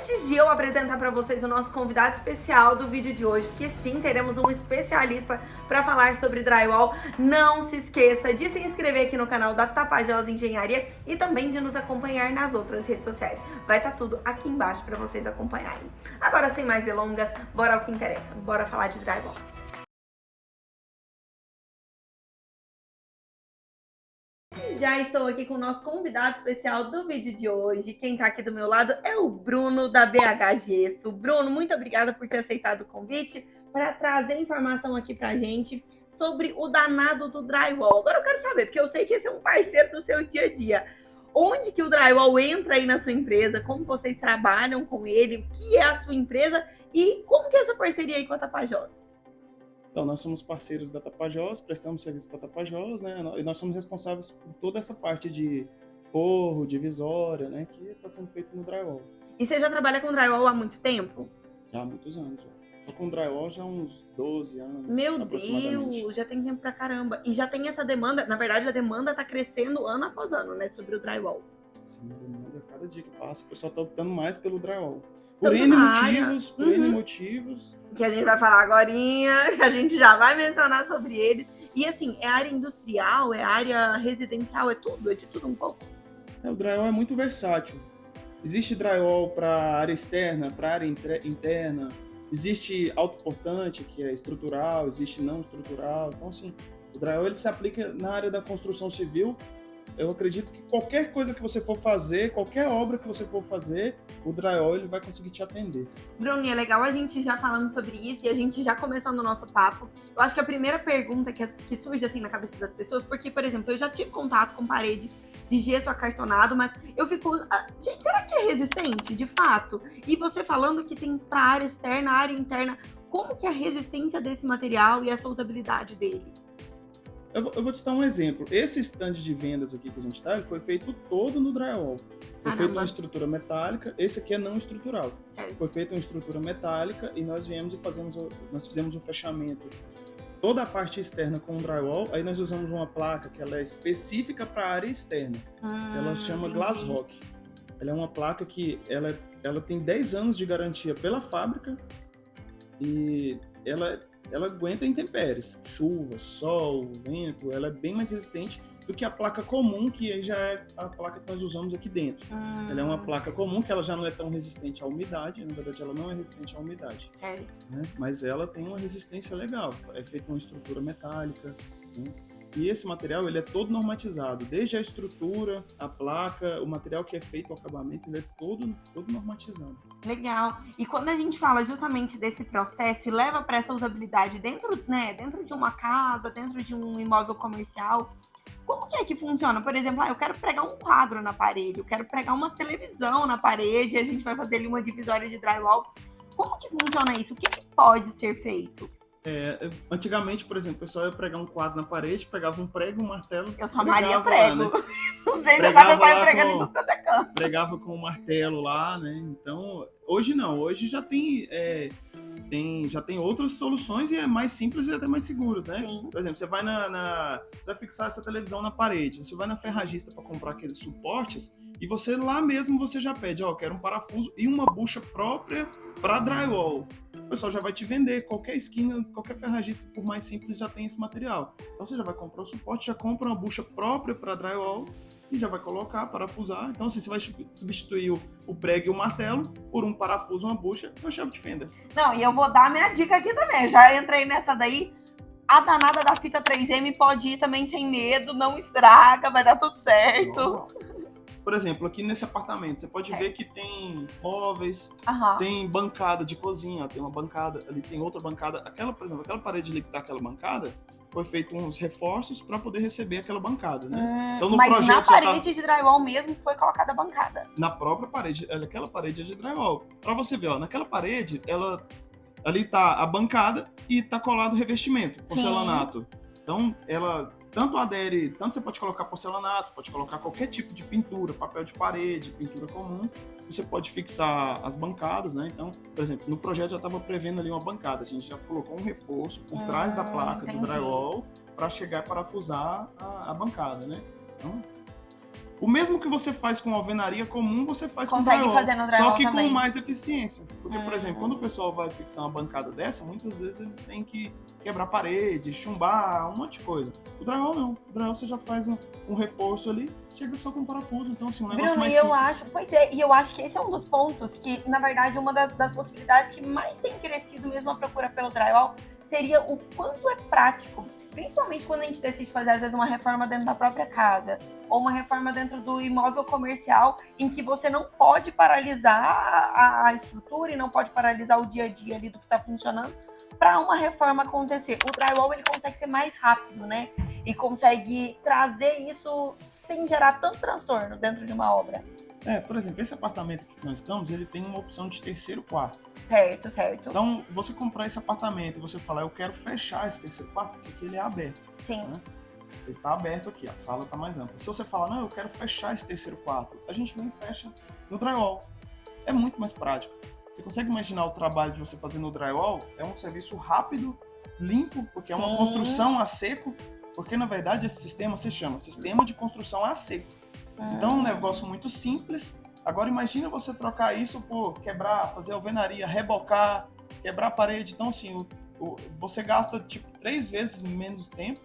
Antes de eu apresentar para vocês o nosso convidado especial do vídeo de hoje, porque sim, teremos um especialista para falar sobre drywall, não se esqueça de se inscrever aqui no canal da Tapajós Engenharia e também de nos acompanhar nas outras redes sociais. Vai estar tudo aqui embaixo para vocês acompanharem. Agora, sem mais delongas, bora ao que interessa. Bora falar de drywall. Já estou aqui com o nosso convidado especial do vídeo de hoje. Quem está aqui do meu lado é o Bruno da BH Gesso. Bruno, muito obrigada por ter aceitado o convite para trazer informação aqui para a gente sobre o danado do drywall. Agora eu quero saber, porque eu sei que esse é um parceiro do seu dia a dia. Onde que o drywall entra aí na sua empresa? Como vocês trabalham com ele? O que é a sua empresa? E como que é essa parceria aí com a Tapajós? Então, nós somos parceiros da Tapajós, prestamos serviço para a Tapajós, né? E nós somos responsáveis por toda essa parte de forro, divisória, né? Que está sendo feito no drywall. E você já trabalha com drywall há muito tempo? Já há muitos anos, já. Tô com drywall já há uns 12 anos, Meu aproximadamente. Deus, já tem tempo pra caramba. E já tem essa demanda, na verdade a demanda tá crescendo ano após ano, né, sobre o drywall. Sim, demanda cada dia que passa, o pessoal está optando mais pelo drywall. Por Tanto N na área, motivos, por N motivos. que a gente vai falar agorinha, que a gente já vai mencionar sobre eles. E assim, é área industrial, é área residencial, é tudo, é de tudo um pouco. O drywall é muito versátil. Existe drywall para área externa, para área interna. Existe autoportante, que é estrutural, existe não estrutural. Então, assim, o drywall ele se aplica na área da construção civil. Eu acredito que qualquer coisa que você for fazer, qualquer obra que você for fazer, o drywall ele vai conseguir te atender. Bruno, é legal a gente já falando sobre isso e a gente já começando o nosso papo. Eu acho que a primeira pergunta que surge assim na cabeça das pessoas, porque, por exemplo, eu já tive contato com parede de gesso acartonado, mas eu fico, gente, será que é resistente, de fato? E você falando que tem para área externa, área interna, como que é a resistência desse material e essa usabilidade dele? Eu vou te dar um exemplo. Esse stand de vendas aqui que a gente está, ele foi feito todo no drywall. Foi feito uma estrutura metálica. Esse aqui é não estrutural. Certo. Foi feita uma estrutura metálica e nós viemos e nós fizemos o fechamento. Toda a parte externa com drywall. Aí nós usamos uma placa que ela é específica para a área externa. Ela chama Glassrock. Ela é uma placa que ela tem 10 anos de garantia pela fábrica e ela aguenta intempéries, chuva, sol, vento, ela é bem mais resistente do que a placa comum, que aí já é a placa que nós usamos aqui dentro. Ela é uma placa comum, que ela já não é tão resistente à umidade, na verdade ela não é resistente à umidade. Sério? Né? Mas ela tem uma resistência legal, é feita uma estrutura metálica, né? E esse material ele é todo normatizado, desde a estrutura, a placa, o material que é feito, o acabamento, ele é todo normatizado. Legal. E quando a gente fala justamente desse processo e leva para essa usabilidade dentro de uma casa, dentro de um imóvel comercial, como que é que funciona? Por exemplo, eu quero pregar um quadro na parede, eu quero pregar uma televisão na parede, a gente vai fazer ali uma divisória de drywall. Como que funciona isso? O que pode ser feito? Antigamente, por exemplo, o pessoal ia pregar um quadro na parede, pegava um prego, um martelo. Eu sou a Maria Prego. Lá, né? Não sei se você vai pregando no teu canto. Pregava com o martelo lá, né? Então, hoje não. Hoje já tem outras soluções e é mais simples e até mais seguro, né? Sim. Por exemplo, você vai você vai fixar essa televisão na parede, você vai na ferragista para comprar aqueles suportes e você lá mesmo você já pede, eu quero um parafuso e uma bucha própria para drywall. O pessoal já vai te vender, qualquer esquina, qualquer ferragista, por mais simples, já tem esse material. Então você já vai comprar o suporte, já compra uma bucha própria para drywall e já vai colocar, parafusar. Então assim, você vai substituir o prego e o martelo por um parafuso, uma bucha e uma chave de fenda. Não, e eu vou dar a minha dica aqui também, eu já entrei nessa daí. A danada da fita 3M pode ir também sem medo, não estraga, vai dar tudo certo. Por exemplo, aqui nesse apartamento, você pode ver que tem móveis, tem bancada de cozinha, tem uma bancada, ali tem outra bancada. Por exemplo, aquela parede ali que tá aquela bancada, foi feito uns reforços para poder receber aquela bancada, né? Então, no mas projeto na parede de drywall mesmo foi colocada a bancada? Na própria parede, aquela parede é de drywall. Para você ver, naquela parede, ali tá a bancada e tá colado o revestimento, porcelanato. Então, ela tanto você pode colocar porcelanato, pode colocar qualquer tipo de pintura, papel de parede, pintura comum. Você pode fixar as bancadas, né? Então, por exemplo, no projeto já estava prevendo ali uma bancada. A gente já colocou um reforço por trás da placa do drywall para chegar a parafusar a bancada, né? Então, O mesmo que você faz com alvenaria comum, você faz com Consegue drywall. fazer no drywall Só que também. com mais eficiência. Porque, por exemplo, quando o pessoal vai fixar uma bancada dessa, muitas vezes eles têm que quebrar parede, chumbar, um monte de coisa. O drywall não. O drywall você já faz um reforço ali, chega só com um parafuso. Então, assim, um negócio Bruno, mais e eu simples. acho, pois é, e eu acho que esse é um dos pontos que, na verdade, uma das possibilidades que mais tem crescido mesmo a procura pelo drywall seria o quanto é prático, principalmente quando a gente decide fazer, às vezes, uma reforma dentro da própria casa, ou uma reforma dentro do imóvel comercial, em que você não pode paralisar a estrutura e não pode paralisar o dia a dia ali do que está funcionando para uma reforma acontecer. O drywall, ele consegue ser mais rápido, né? E consegue trazer isso sem gerar tanto transtorno dentro de uma obra. Por exemplo, esse apartamento que nós estamos, ele tem uma opção de terceiro quarto. Certo, certo. Então, você comprar esse apartamento e você falar, eu quero fechar esse terceiro quarto, porque aqui ele é aberto. Sim. Né? Ele está aberto aqui, a sala está mais ampla. Se você falar, não, eu quero fechar esse terceiro quarto, a gente vem e fecha no drywall. É muito mais prático. Você consegue imaginar o trabalho de você fazer no drywall? É um serviço rápido, limpo, porque é uma construção a seco, porque na verdade esse sistema se chama Sistema de Construção a Seco. Então é um negócio muito simples. Agora imagina você trocar isso por quebrar, fazer alvenaria, rebocar, quebrar a parede. Então assim, você gasta tipo 3 vezes menos tempo.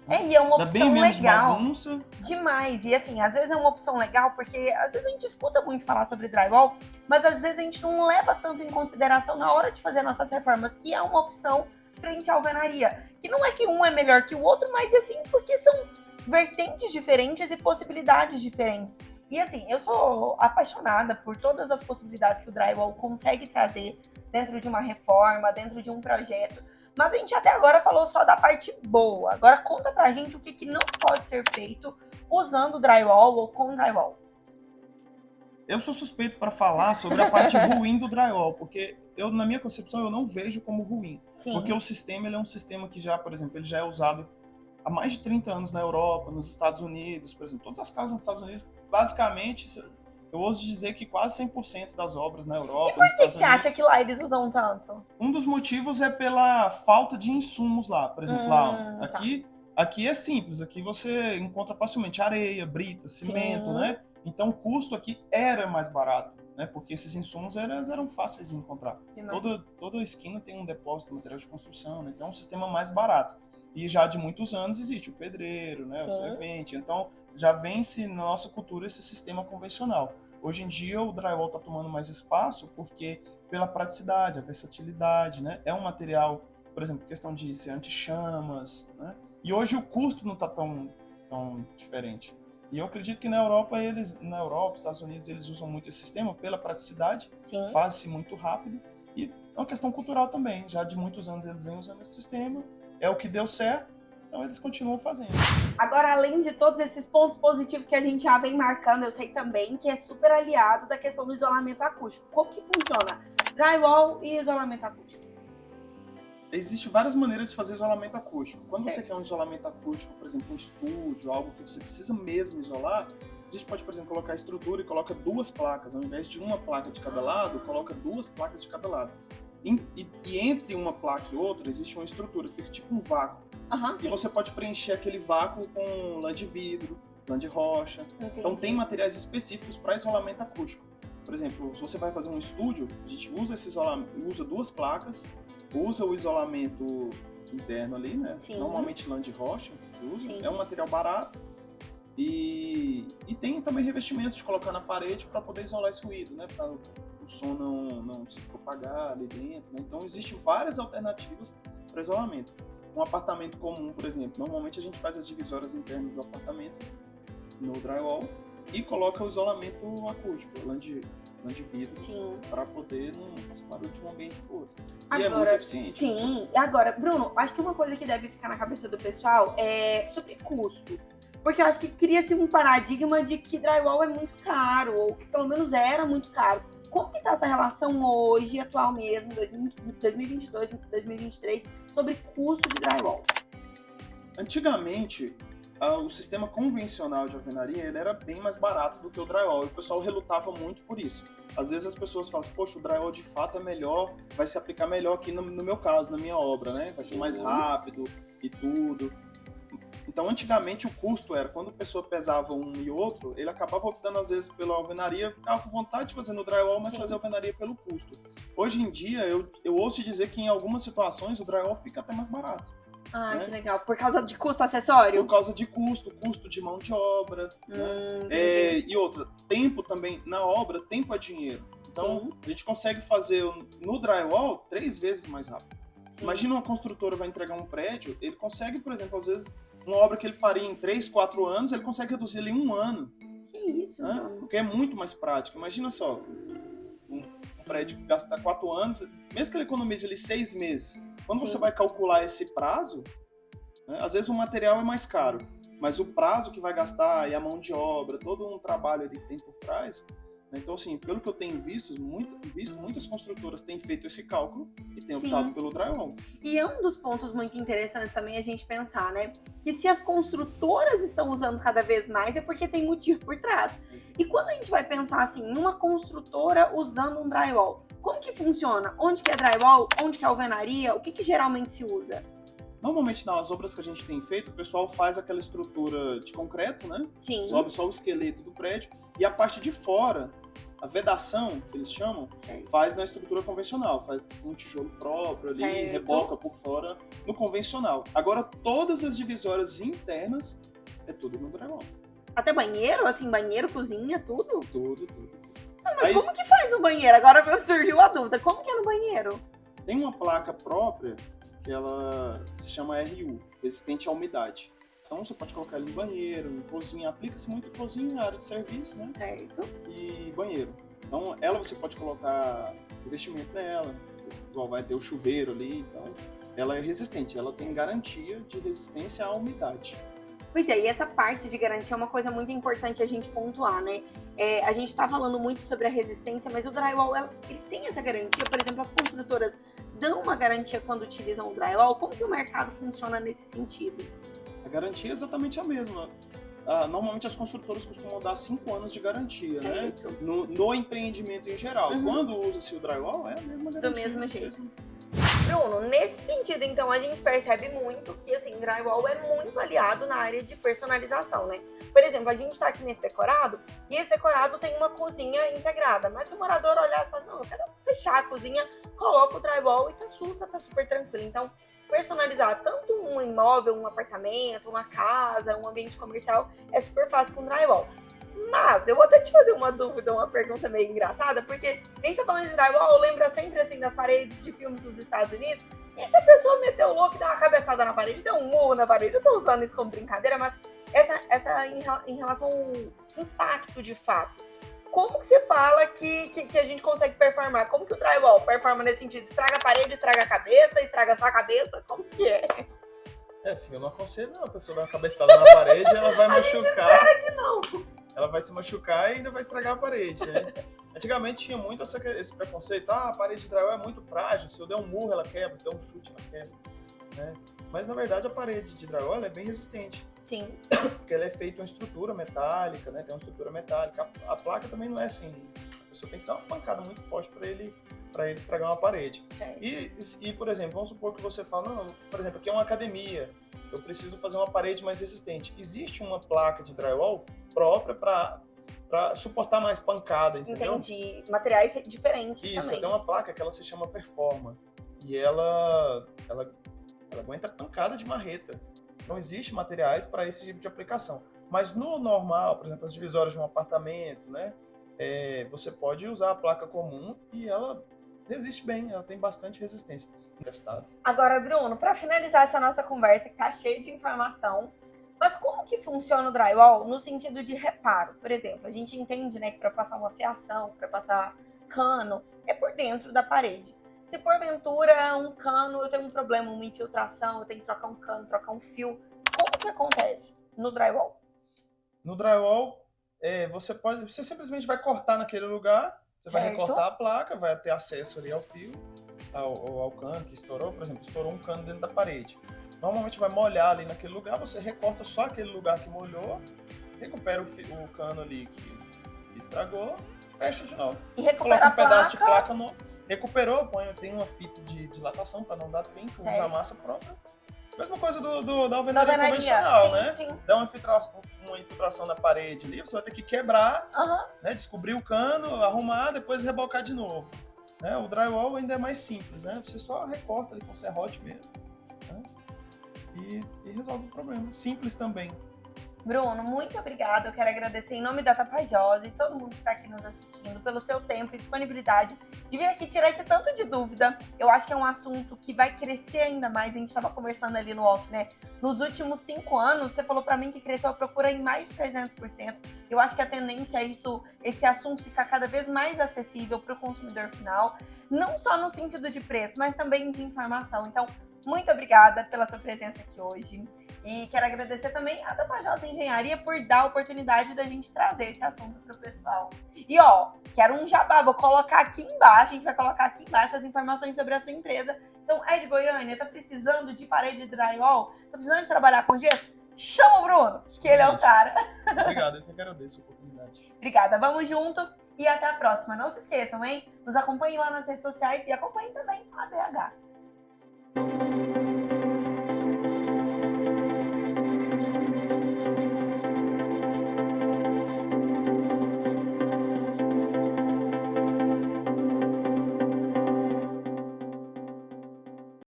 E é uma opção bem menos legal. Bagunça. Demais. E assim, às vezes é uma opção legal, porque às vezes a gente escuta muito falar sobre drywall, mas às vezes a gente não leva tanto em consideração na hora de fazer nossas reformas. E é uma opção frente à alvenaria. Que não é que um é melhor que o outro, mas assim, porque são vertentes diferentes e possibilidades diferentes. E assim, eu sou apaixonada por todas as possibilidades que o drywall consegue trazer dentro de uma reforma, dentro de um projeto. Mas a gente até agora falou só da parte boa. Agora conta pra gente o que não pode ser feito usando drywall ou com drywall. Eu sou suspeito para falar sobre a parte ruim do drywall, porque na minha concepção, eu não vejo como ruim. Sim. Porque o sistema, ele é um sistema que já, por exemplo, ele já é usado há mais de 30 anos na Europa, nos Estados Unidos, por exemplo. Todas as casas nos Estados Unidos, basicamente, eu ouso dizer que quase 100% das obras na Europa, e por que você acha que lá eles usam tanto? Um dos motivos é pela falta de insumos lá. Por exemplo, lá, aqui é simples, aqui você encontra facilmente areia, brita, cimento, né? Então o custo aqui era mais barato, né? Porque esses insumos eram fáceis de encontrar. Toda esquina tem um depósito de material de construção, né? Então é um sistema mais barato. E já de muitos anos existe o pedreiro, né? O servente. Então já vence na nossa cultura esse sistema convencional. Hoje em dia o drywall está tomando mais espaço porque pela praticidade, a versatilidade, né? É um material, por exemplo, questão de ser anti-chamas, né? E hoje o custo não está tão diferente. E eu acredito que na Europa, Estados Unidos, eles usam muito esse sistema pela praticidade, faz-se muito rápido, e é uma questão cultural também. Já de muitos anos eles vêm usando esse sistema, é o que deu certo, então eles continuam fazendo. Agora, além de todos esses pontos positivos que a gente já vem marcando, eu sei também que é super aliado da questão do isolamento acústico. Como que funciona drywall e isolamento acústico? Existem várias maneiras de fazer isolamento acústico. Quando você quer um isolamento acústico, por exemplo, um estúdio, algo que você precisa mesmo isolar, a gente pode, por exemplo, colocar a estrutura e coloca 2 placas. Ao invés de uma placa de cada lado, coloca 2 placas de cada lado. E entre uma placa e outra existe uma estrutura, fica tipo um vácuo. E você pode preencher aquele vácuo com lã de vidro, lã de rocha. Entendi. Então tem materiais específicos para isolamento acústico. Por exemplo, se você vai fazer um estúdio, a gente usa esse isolamento, usa 2 placas, usa o isolamento interno ali, né? Normalmente lã de rocha, usa. É um material barato. E tem também revestimentos de colocar na parede para poder isolar esse ruído, né? Para o som não se propagar ali dentro, né? Então existem várias alternativas para isolamento. Um apartamento comum, por exemplo, normalmente a gente faz as divisórias internas do apartamento no drywall e coloca o isolamento acústico, lã de vidro, para poder não passar barulho de um ambiente para o outro. E é muito eficiente. Sim. Agora, Bruno, acho que uma coisa que deve ficar na cabeça do pessoal é sobre custo. Porque eu acho que cria-se um paradigma de que drywall é muito caro, ou que pelo menos era muito caro. Como que tá essa relação hoje, atual mesmo, 2022, 2023, sobre custo de drywall? Antigamente, o sistema convencional de alvenaria ele era bem mais barato do que o drywall, e o pessoal relutava muito por isso. Às vezes as pessoas falam, poxa, o drywall de fato é melhor, vai se aplicar melhor aqui no meu caso, na minha obra, né? Vai ser mais rápido e tudo. Então, antigamente, o custo era, quando a pessoa pesava um e outro, ele acabava optando, às vezes, pela alvenaria, ficava com vontade de fazer no drywall, mas fazer alvenaria pelo custo. Hoje em dia, eu ouço dizer que, em algumas situações, o drywall fica até mais barato. Ah, né? Que legal. Por causa de custo acessório? Por causa de custo de mão de obra. Né? E outra, tempo também. Na obra, tempo é dinheiro. Então, a gente consegue fazer no drywall 3 vezes mais rápido. Sim. Imagina uma construtora vai entregar um prédio, ele consegue, por exemplo, às vezes, uma obra que ele faria em 3, 4 anos, ele consegue reduzir ali em 1 ano. Que isso, né? Porque é muito mais prático. Imagina só, um prédio que gasta 4 anos, mesmo que ele economize ali 6 meses, quando você vai calcular esse prazo, né, às vezes o material é mais caro, mas o prazo que vai gastar e a mão de obra, todo um trabalho ali que tem por trás. Então, assim, pelo que eu tenho visto, muitas construtoras têm feito esse cálculo e têm optado pelo drywall. E é um dos pontos muito interessantes também a gente pensar, né? Que se as construtoras estão usando cada vez mais, é porque tem motivo por trás. E quando a gente vai pensar, assim, numa construtora usando um drywall, como que funciona? Onde que é drywall? Onde que é alvenaria? O que geralmente se usa? Normalmente, nas obras que a gente tem feito, o pessoal faz aquela estrutura de concreto, né? Sim. Sobe só o esqueleto do prédio. E a parte de fora, a vedação, que eles chamam, faz na estrutura convencional. Faz um tijolo próprio ali, reboca por fora no convencional. Agora, todas as divisórias internas, é tudo no drywall. Até banheiro? Assim, banheiro, cozinha, tudo? Tudo. Ah, mas como que faz no banheiro? Agora surgiu a dúvida. Como que é no banheiro? Tem uma placa própria que ela se chama RU, resistente à umidade. Então você pode colocar ela em banheiro, em cozinha, aplica-se muito em cozinha, área de serviço, né? Certo. E banheiro. Então ela você pode colocar investimento nela, igual vai ter o chuveiro ali, então ela é resistente, ela tem garantia de resistência à umidade. Pois é, e essa parte de garantia é uma coisa muito importante a gente pontuar, né? A gente tá falando muito sobre a resistência, mas o drywall, ele tem essa garantia. Por exemplo, as construtoras dão uma garantia quando utilizam o drywall. Como que o mercado funciona nesse sentido? A garantia é exatamente a mesma. Normalmente as construtoras costumam dar 5 anos de garantia, certo, né? No empreendimento em geral. Quando usa-se o drywall, é a mesma garantia. Do mesmo jeito. Bruno, nesse sentido, então, a gente percebe muito que, assim, drywall é muito aliado na área de personalização, né? Por exemplo, a gente tá aqui nesse decorado, e esse decorado tem uma cozinha integrada, mas se o morador olhar e falar, não, eu quero fechar a cozinha, coloca o drywall e tá sussa, tá super tranquilo. Então, personalizar tanto um imóvel, um apartamento, uma casa, um ambiente comercial, é super fácil com drywall. Mas eu vou até te fazer uma dúvida, uma pergunta meio engraçada, porque a gente tá falando de drywall, lembra sempre assim das paredes de filmes dos Estados Unidos, e se a pessoa meteu o louco e dá uma cabeçada na parede, deu um murro na parede, eu tô usando isso como brincadeira, mas essa em relação ao impacto de fato, como que você fala que a gente consegue performar? Como que o drywall performa nesse sentido? Estraga a parede, estraga a cabeça, estraga a sua cabeça? Como que é? Assim, eu não aconselho não, a pessoa dar uma cabeçada na parede, ela vai machucar. Espera que não. Ela vai se machucar e ainda vai estragar a parede, né? Antigamente tinha muito esse preconceito, a parede de drywall é muito frágil, se eu der um murro ela quebra, se eu der um chute ela quebra, né? Mas na verdade a parede de drywall ela é bem resistente. Sim. Porque ela é feita uma estrutura metálica, né? Tem uma estrutura metálica. A placa também não é assim. A pessoa tem que dar uma pancada muito forte para ele estragar uma parede. E, por exemplo, vamos supor que você fala, não, por exemplo, aqui é uma academia, eu preciso fazer uma parede mais resistente. Existe uma placa de drywall própria para suportar mais pancada, entendeu? Entendi. Materiais diferentes Isso, também. Tem uma placa que ela se chama Performa. E ela aguenta pancada de marreta. Não existe materiais para esse tipo de aplicação. Mas no normal, por exemplo, as divisórias de um apartamento, né? Você pode usar a placa comum e ela resiste bem, ela tem bastante resistência. Agora, Bruno, para finalizar essa nossa conversa que tá cheia de informação, mas como que funciona o drywall no sentido de reparo? Por exemplo, a gente entende, né, que para passar uma fiação, para passar cano, é por dentro da parede. Se porventura um cano, eu tenho um problema, uma infiltração, eu tenho que trocar um cano, trocar um fio, como que acontece no drywall? No drywall, você simplesmente vai cortar naquele lugar, você vai recortar a placa, vai ter acesso ali ao fio, ao cano que estourou, por exemplo, estourou um cano dentro da parede. Normalmente vai molhar ali naquele lugar, você recorta só aquele lugar que molhou, recupera o cano ali que estragou, fecha de novo. E recupera coloca um pedaço de placa novo. Recuperou, tem uma fita de dilatação para não dar tempo, usa a massa pronta Mesma coisa da alvenaria convencional, sim, né? sim. Dá uma infiltração na parede ali, você vai ter que quebrar, né? Descobrir o cano, arrumar, depois rebocar de novo. Né? O drywall ainda é mais simples, né? Você só recorta ali com serrote mesmo, né? E resolve o problema. Simples também. Bruno, muito obrigada. Eu quero agradecer em nome da Tapajós e todo mundo que está aqui nos assistindo pelo seu tempo e disponibilidade de vir aqui tirar esse tanto de dúvida. Eu acho que é um assunto que vai crescer ainda mais. A gente estava conversando ali no off, né? Nos últimos 5 anos, você falou para mim que cresceu a procura em mais de 300%. Eu acho que a tendência é esse assunto ficar cada vez mais acessível para o consumidor final, não só no sentido de preço, mas também de informação. Então, muito obrigada pela sua presença aqui hoje. E quero agradecer também a Tapajós Engenharia por dar a oportunidade da gente trazer esse assunto para o pessoal. E ó, quero um jabá, vou colocar aqui embaixo, a gente vai colocar aqui embaixo as informações sobre a sua empresa. Então, é de Goiânia, tá precisando de parede de drywall? Tá precisando de trabalhar com gesso? Chama o Bruno, que ele é o cara. Obrigado, eu que agradeço a oportunidade. Obrigada, vamos junto e até a próxima. Não se esqueçam, hein? Nos acompanhem lá nas redes sociais e acompanhem também a BH.